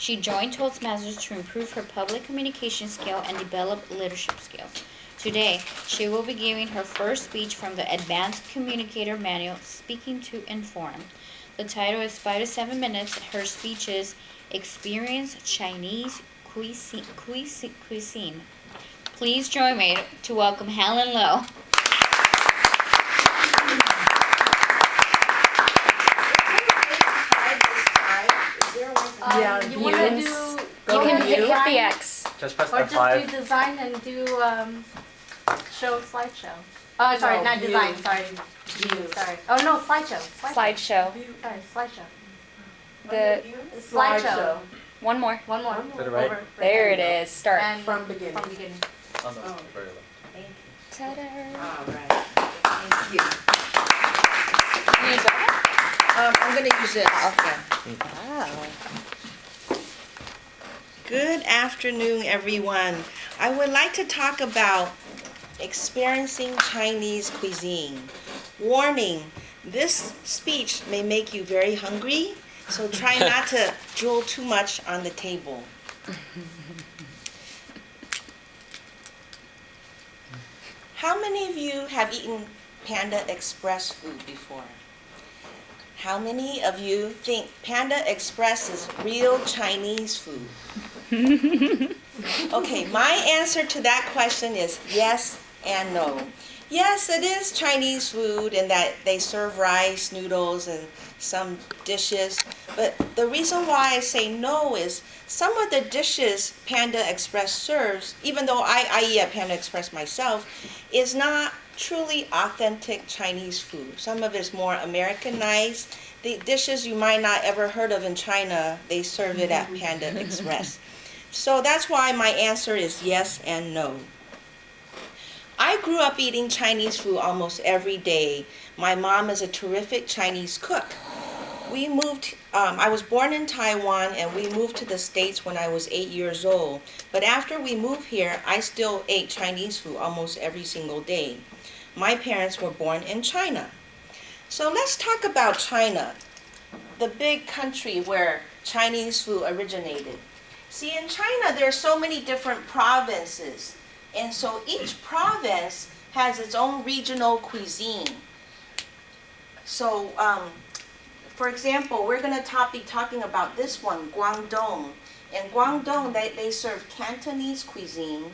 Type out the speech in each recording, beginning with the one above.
She joined Toastmasters to improve her public communication skill and develop leadership skills. Today, she will be giving her first speech from the Advanced Communicator Manual, Speaking to Inform. The title is 5 to 7 minutes. Her speech is Experience Chinese Cuisine. Please join me to welcome Helen Lowe. You want to do? You can hit the X. Just press Or F5. just do design and do slideshow. Oh, sorry, No, not view. design. Sorry, view. Sorry. Oh no, slideshow. Slideshow. Sorry, slideshow. The Slideshow. one more. One more. Did it right? Over. There it is. Start. And From beginning. From beginning. On the very left. Ta-da. All right. Thank you. You use that? I'm going to use this. Okay. Wow. Good afternoon, everyone. I would like to talk about experiencing Chinese cuisine. Warning, this speech may make you very hungry, so try not to drool too much on the table. How many of you have eaten Panda Express food before? How many of you think Panda Express is real Chinese food? Okay, my answer to that question is yes and no. Yes, it is Chinese food in that they serve rice, noodles, and some dishes. But the reason why I say no is some of the dishes Panda Express serves, even though I eat at Panda Express myself, is not truly authentic Chinese food. Some of it's more Americanized. The dishes you might not ever heard of in China, they serve it at Panda Express. So that's why my answer is yes and no. I grew up eating Chinese food almost every day. My mom is a terrific Chinese cook. I was born in Taiwan and we moved to the States when I was 8 years old. But after we moved here, I still ate Chinese food almost every single day. My parents were born in China. So let's talk about China, the big country where Chinese food originated. See, in China, there are so many different provinces. And so each province has its own regional cuisine. So, for example, we're going to be talking about this one, Guangdong. In Guangdong, they serve Cantonese cuisine.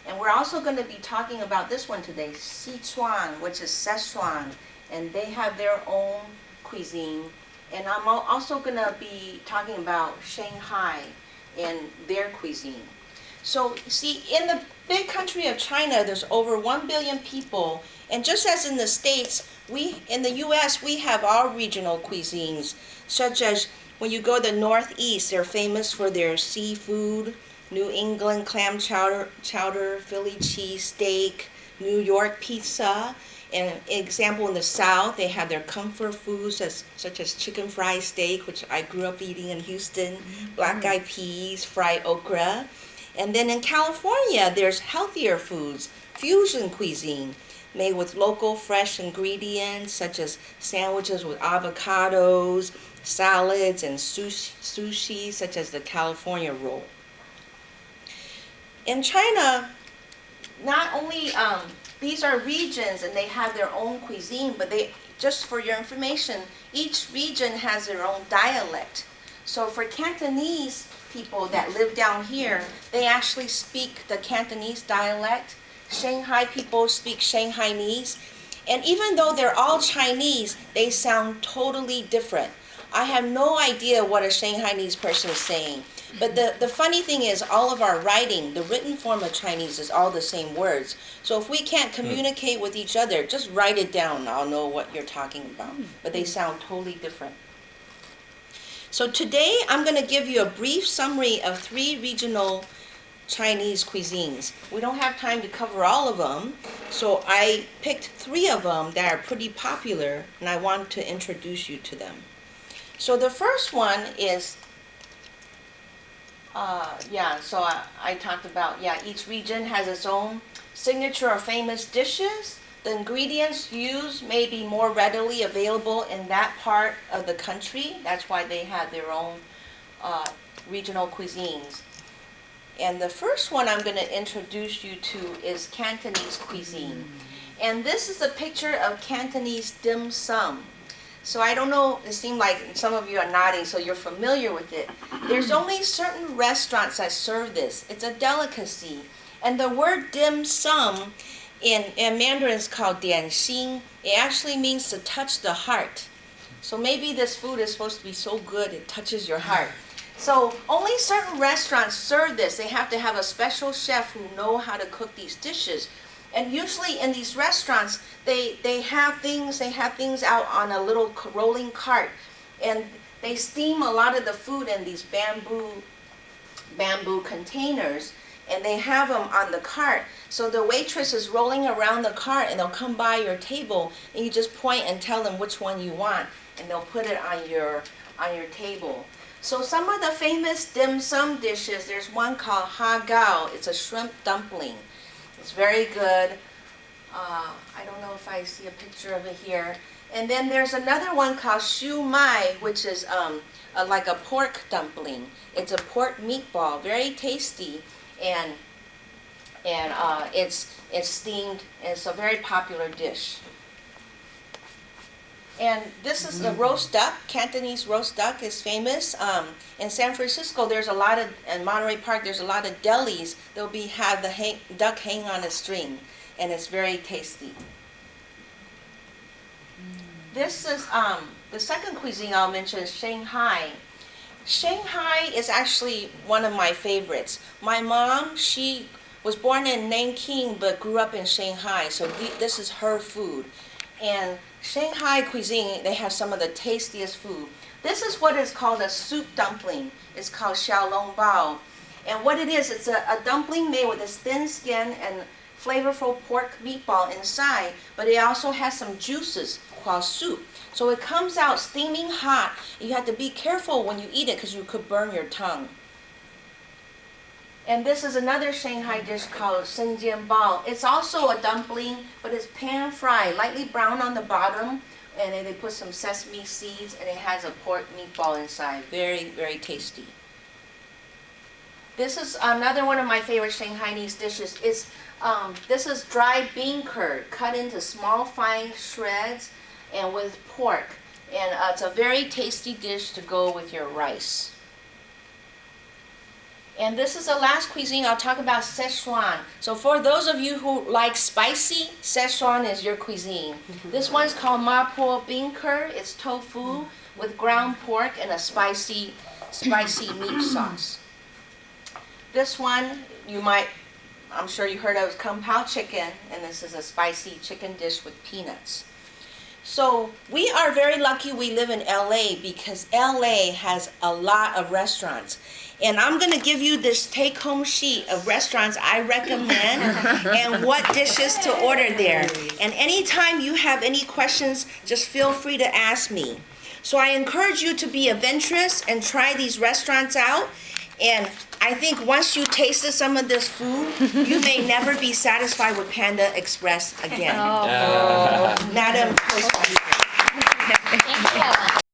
And we're also going to be talking about this one today, Sichuan, which is Szechuan. And they have their own cuisine. And I'm also going to be talking about Shanghai and their cuisine. So, see, in the big country of China, there's over 1 billion people. And just as in the States, in the U.S., we have our regional cuisines, such as when you go to the Northeast, they're famous for their seafood, New England clam chowder, Philly cheesesteak, New York pizza. And example, in the South, they have their comfort foods such as chicken fried steak, which I grew up eating in Houston, black-eyed peas, fried okra. And then in California, there's healthier foods, fusion cuisine, made with local fresh ingredients such as sandwiches with avocados, salads, and sushi such as the California roll. In China, not only these are regions and they have their own cuisine, but just for your information, each region has their own dialect. So for Cantonese people that live down here, they actually speak the Cantonese dialect. Shanghai people speak Shanghainese. And even though they're all Chinese, they sound totally different. I have no idea what a Shanghainese person is saying. But the funny thing is, all of our writing, the written form of Chinese is all the same words. So if we can't communicate with each other, just write it down. I'll know what you're talking about. But they sound totally different. So today, I'm going to give you a brief summary of 3 regional Chinese cuisines. We don't have time to cover all of them, so I picked 3 of them that are pretty popular, and I want to introduce you to them. So the first one is, I talked about, each region has its own signature or famous dishes. The ingredients used may be more readily available in that part of the country. That's why they have their own regional cuisines. And the first one I'm going to introduce you to is Cantonese cuisine. And this is a picture of Cantonese dim sum. So I don't know, it seemed like some of you are nodding, so you're familiar with it. There's only certain restaurants that serve this. It's a delicacy. And the word dim sum in Mandarin is called dian xin. It actually means to touch the heart. So maybe this food is supposed to be so good it touches your heart. So only certain restaurants serve this. They have to have a special chef who know how to cook these dishes. And usually in these restaurants, they have things out on a little rolling cart, and they steam a lot of the food in these bamboo containers, and they have them on the cart. So the waitress is rolling around the cart, and they'll come by your table, and you just point and tell them which one you want, and they'll put it on your table. So some of the famous dim sum dishes, there's one called ha gao. It's a shrimp dumpling. It's very good. I don't know if I see a picture of it here. And then there's another one called shu mai, which is like a pork dumpling. It's a pork meatball, very tasty, and it's steamed. It's a very popular dish. And this is the roast duck. Cantonese roast duck is famous. In San Francisco, there's a lot of, in Monterey Park, there's a lot of delis. They'll have the duck hang on a string, and it's very tasty. This is the second cuisine I'll mention is Shanghai. Shanghai is actually one of my favorites. My mom, she was born in Nanking but grew up in Shanghai, so this is her food. And Shanghai cuisine, they have some of the tastiest food. This is what is called a soup dumpling. It's called xiaolongbao. And what it is, it's a dumpling made with this thin skin and flavorful pork meatball inside, but it also has some juices called soup. So it comes out steaming hot. You have to be careful when you eat it because you could burn your tongue. And this is another Shanghai dish called bao. It's also a dumpling, but it's pan fried, lightly brown on the bottom, and then they put some sesame seeds, and it has a pork meatball inside. Very, very tasty. This is another one of my favorite Shanghainese dishes. This is dried bean curd, cut into small fine shreds, and with pork. And it's a very tasty dish to go with your rice. And this is the last cuisine I'll talk about, Szechuan. So for those of you who like spicy, Szechuan is your cuisine. This one's called mapo bean curd. It's tofu with ground pork and a spicy meat sauce. This one, I'm sure you heard of, kung pao chicken, and this is a spicy chicken dish with peanuts. So we are very lucky we live in LA because LA has a lot of restaurants. And I'm going to give you this take-home sheet of restaurants I recommend and what dishes to order there. And anytime you have any questions, just feel free to ask me. So I encourage you to be adventurous and try these restaurants out. And I think once you tasted some of this food, you may never be satisfied with Panda Express again. Oh. Madam Toastmaster.